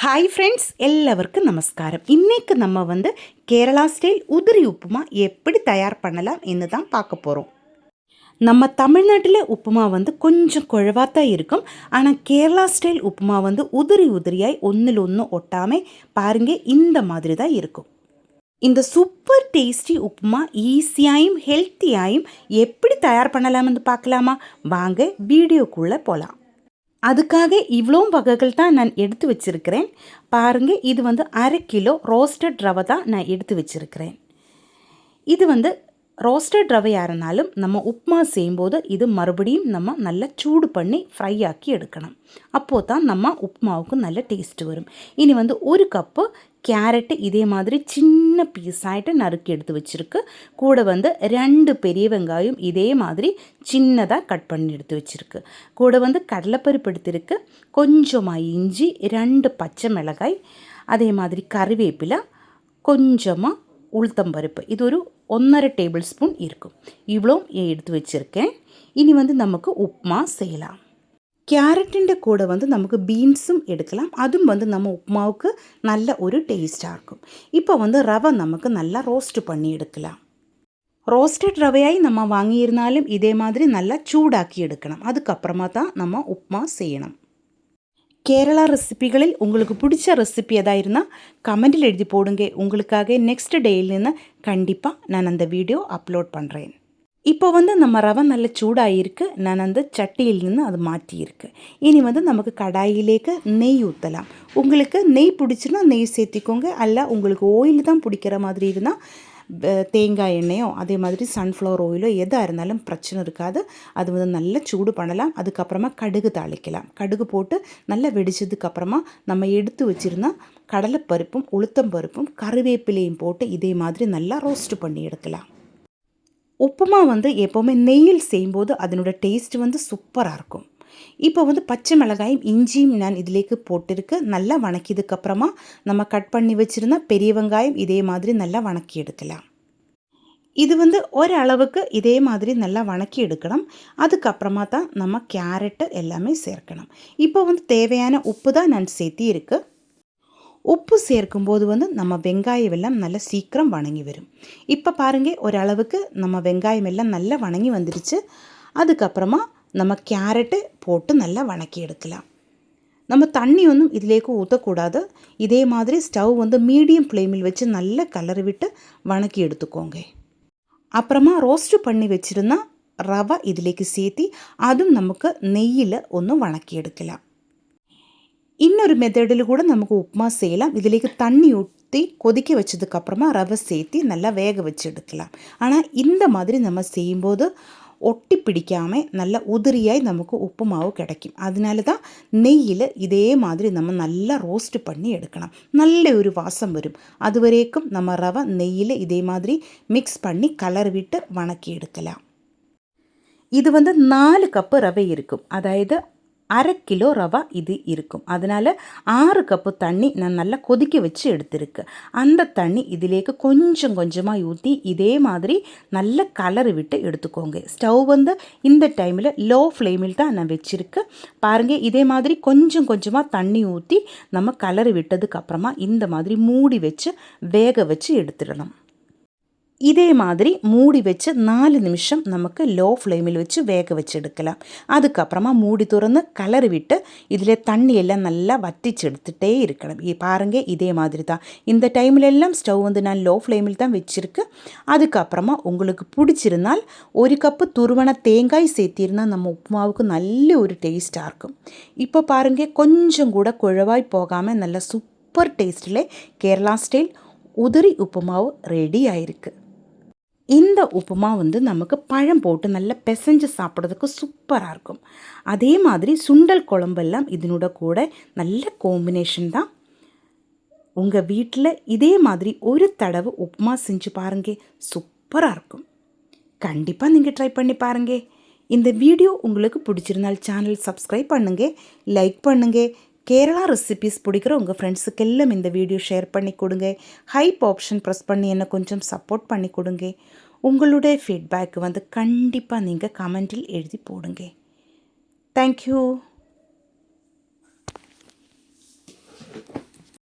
Hi friends, எல்லாருக்கும் நமஸ்காரம். இன்றைக்கு நம்ம கேரளா ஸ்டைல் உதிரி உப்புமா எப்படி தயார் பண்ணலாம் என்று தான் பார்க்க போகிறோம். நம்ம தமிழ்நாட்டில் உப்புமா கொஞ்சம் குழவாத்தான் இருக்கும். ஆனால் கேரளா ஸ்டைல் உப்புமா உதிரி உதிரியாய் ஒன்றில் ஒன்று ஒட்டாமல் பாருங்க, இந்த மாதிரி தான் இருக்கும். இந்த சூப்பர் டேஸ்டி உப்புமா ஈஸியாயும் ஹெல்த்தியாயும் எப்படி தயார் பண்ணலாம்னு பார்க்கலாமா? வாங்க வீடியோக்குள்ளே போகலாம். அதுக்காக இவ்வளோ வகைகள் தான் நான் எடுத்து வச்சுருக்கிறேன். பாருங்கள், இது 1/2 கிலோ ரோஸ்டட் ரவை தான் நான் எடுத்து வச்சுருக்கிறேன். இது ரோஸ்டட் ரவையாக இருந்தாலும் நம்ம உப்புமா செய்யும்போது இது மறுபடியும் நம்ம நல்லா சூடு பண்ணி ஃப்ரை ஆக்கி எடுக்கணும். அப்போது தான் நம்ம உப்புமாவுக்கு நல்ல டேஸ்ட்டு வரும். இனி 1 கப்பு கேரட்டு இதே மாதிரி சின்ன பீஸாகிட்டு நறுக்கி எடுத்து வச்சுருக்கு. கூட 2 பெரிய வெங்காயம் இதே மாதிரி சின்னதாக கட் பண்ணி எடுத்து வச்சுருக்கு. கூட கடலைப்பருப்பு எடுத்துருக்கு, கொஞ்சமாக இஞ்சி, 2 பச்சை மிளகாய், அதே மாதிரி கறிவேப்பிலை, கொஞ்சமாக உளுத்தம்பருப்பு. இது ஒரு 1.5 டேபிள் ஸ்பூன் இருக்கும். இவ்வளோ எடுத்து வச்சுருக்கேன். இனி நமக்கு உப்புமா செய்யலாம். கேரட்டிൻ്റെ கூட நமக்கு பீன்ஸும் எடுக்கலாம். அதுவும் நம்ம உப்புமாவுக்கு நல்ல ஒரு டேஸ்ட்டாக இருக்கும். இப்போ ரவை நமக்கு நல்லா ரோஸ்ட் பண்ணி எடுக்கலாம். ரோஸ்டட் ரவையாய் நம்ம வாங்கியிருந்தாலும் இதே மாதிரி நல்லா சூடாக்கி எடுக்கணும். அதுக்கப்புறமா தான் நம்ம உப்புமா செய்யணும். கேரளா ரெசிபிகளில் உங்களுக்கு பிடிச்ச ரெசிபி எதாக இருந்தால் கமெண்டில் எழுதி போடுங்க. உங்களுக்காக நெக்ஸ்ட் டேயிலேருந்து கண்டிப்பாக நான் அந்த வீடியோ அப்லோட் பண்ணுறேன். இப்போ நம்ம ரவை நல்ல சூடாகிருக்கு. நான் அந்த சட்டியிலிருந்து அது மாற்றியிருக்கு. இனி நமக்கு கடாயிலேக்கு நெய் ஊற்றலாம். உங்களுக்கு நெய் பிடிச்சுன்னா நெய் சேர்த்திக்கோங்க. அல்ல உங்களுக்கு ஆயில் தான் பிடிக்கிற மாதிரி இருந்தால் தேங்காய் எண்ணெயோ அதே மாதிரி சன்ஃப்ளவர் ஆயிலோ எதாக இருந்தாலும் பிரச்சனை இருக்காது. அது நல்லா சூடு பண்ணலாம். அதுக்கப்புறமா கடுகு தாளிக்கலாம். கடுகு போட்டு நல்லா வெடிச்சதுக்கப்புறமா நம்ம எடுத்து வச்சுருந்தா கடலைப்பருப்பும் உளுத்தம்பருப்பும் கறிவேப்பிலையும் போட்டு இதே மாதிரி நல்லா ரோஸ்ட் பண்ணி எடுக்கலாம். உப்புமா எப்போவுமே நெய்யில் செய்யும்போது அதனோட டேஸ்ட் சூப்பராக இருக்கும். இப்போ பச்சை மிளகாயும் இஞ்சியும் நான் இதிலேக்கு போட்டிருக்கு. நல்லா வணக்கியதுக்கப்புறமா நம்ம கட் பண்ணி வச்சுருந்தா பெரிய வெங்காயம் இதே மாதிரி நல்லா வணக்கி எடுக்கலாம். இது ஓரளவுக்கு இதே மாதிரி நல்லா வணக்கி எடுக்கணும். அதுக்கப்புறமா தான் நம்ம கேரட்டு எல்லாமே சேர்க்கணும். இப்போ தேவையான உப்பு தான் நான் சேர்த்தி இருக்கு. உப்பு சேர்க்கும்போது நம்ம வெங்காயம் எல்லாம் நல்லா சீக்கிரம் வணங்கி வரும். இப்போ பாருங்கள், ஓரளவுக்கு நம்ம வெங்காயம் எல்லாம் நல்லா வணங்கி வந்துடுச்சு. அதுக்கப்புறமா நம்ம கேரட்டு போட்டு நல்லா வணக்கி எடுக்கலாம். நம்ம தண்ணி ஒன்றும் இதிலேக்கு ஊற்றக்கூடாது. இதே மாதிரி ஸ்டவ் மீடியம் ஃப்ளேமில் வச்சு நல்லா கலரி விட்டு வணக்கி எடுத்துக்கோங்க. அப்புறமா ரோஸ்ட் பண்ணி வச்சுருந்தா ரவை இதிலேக்கு சேர்த்தி அதுவும் நமக்கு நெய்யில் ஒன்று வணக்கி எடுக்கலாம். இன்னொரு மெத்தடில் கூட நமக்கு உப்புமா செய்யலாம். இதிலேக்கு தண்ணி ஊற்றி கொதிக்க வச்சதுக்கப்புறமா ரவை சேர்த்தி நல்லா வேக வச்சு எடுக்கலாம். ஆனால் இந்த மாதிரி நம்ம செய்யும்போது ஒட்டி பிடிக்காமல் நல்ல உதிரியாய் நமக்கு உப்பு மாவு கிடைக்கும். அதனால தான் நெய்யில் இதே மாதிரி நம்ம நல்லா ரோஸ்ட் பண்ணி எடுக்கணும். நல்ல ஒரு வாசம் வரும். அது வரைக்கும் நம்ம ரவை நெய்யில் இதே மாதிரி மிக்ஸ் பண்ணி கலர் விட்டு வணக்கி எடுக்கலாம். இது 4 கப்பு ரவை இருக்கும். அதாவது 1/2 கிலோ ரவை இது இருக்கும். அதனால் 6 கப்பு தண்ணி நான் நல்லா கொதிக்க வச்சு எடுத்திருக்கு. அந்த தண்ணி இதிலேக்கு கொஞ்சம் கொஞ்சமாக ஊற்றி இதே மாதிரி நல்ல கலரி விட்டு எடுத்துக்கோங்க. ஸ்டவ் இந்த டைமில் லோ ஃப்ளேமில் தான் நான் வச்சுருக்கு. பாருங்கள், இதே மாதிரி கொஞ்சம் கொஞ்சமாக தண்ணி ஊற்றி நம்ம கலரி விட்டதுக்கப்புறமா இந்த மாதிரி மூடி வச்சு வேக வச்சு எடுத்துடணும். இதே மாதிரி மூடி வச்சு 4 நிமிஷம் நமக்கு லோ ஃப்ளேமில் வச்சு வேக வச்சு எடுக்கலாம். அதுக்கப்புறமா மூடி திறந்து கலரி விட்டு இதில் தண்ணி எல்லாம் நல்லா வற்றிச்சு எடுத்துகிட்டே இருக்கணும். பாருங்கள், இதே மாதிரி தான் இந்த டைமில் எல்லாம் ஸ்டவ் நான் லோ ஃப்ளேமில் தான் வச்சுருக்கு. அதுக்கப்புறமா உங்களுக்கு பிடிச்சிருந்தால் 1 கப்பு துருவன தேங்காய் சேர்த்திருந்தால் நம்ம உப்புமாவுக்கு நல்ல ஒரு டேஸ்ட்டாக இருக்கும். இப்போ பாருங்கள், கொஞ்சம் கூட குழவாய் போகாமல் நல்ல சூப்பர் டேஸ்ட்டில் கேரளா ஸ்டைல் உதிரி உப்புமாவு ரெடி ஆயிருக்கு. இந்த உப்புமா நமக்கு பழம் போட்டு நல்லா பிசைஞ்சு சாப்பிட்றதுக்கு சூப்பராக இருக்கும். அதே மாதிரி சுண்டல் குழம்பெல்லாம் இதனோட கூட நல்ல காம்பினேஷன் தான். உங்கள் வீட்டில் இதே மாதிரி ஒரு தடவை உப்புமா செஞ்சு பாருங்க, சூப்பராக இருக்கும். கண்டிப்பாக நீங்கள் ட்ரை பண்ணி பாருங்க. இந்த வீடியோ உங்களுக்கு பிடிச்சிருந்தால் சேனல் சப்ஸ்கிரைப் பண்ணுங்க, லைக் பண்ணுங்க. கேரளா ரெசிபீஸ் பிடிக்கிற உங்கள் ஃப்ரெண்ட்ஸுக்கு எல்லாம் இந்த வீடியோ ஷேர் பண்ணி கொடுங்க. ஹைப் ஆப்ஷன் ப்ரெஸ் பண்ணி என்னை கொஞ்சம் சப்போர்ட் பண்ணி கொடுங்க. உங்களுடைய ஃபீட்பேக் கண்டிப்பாக நீங்கள் கமெண்டில் எழுதி போடுங்க. தேங்க்யூ.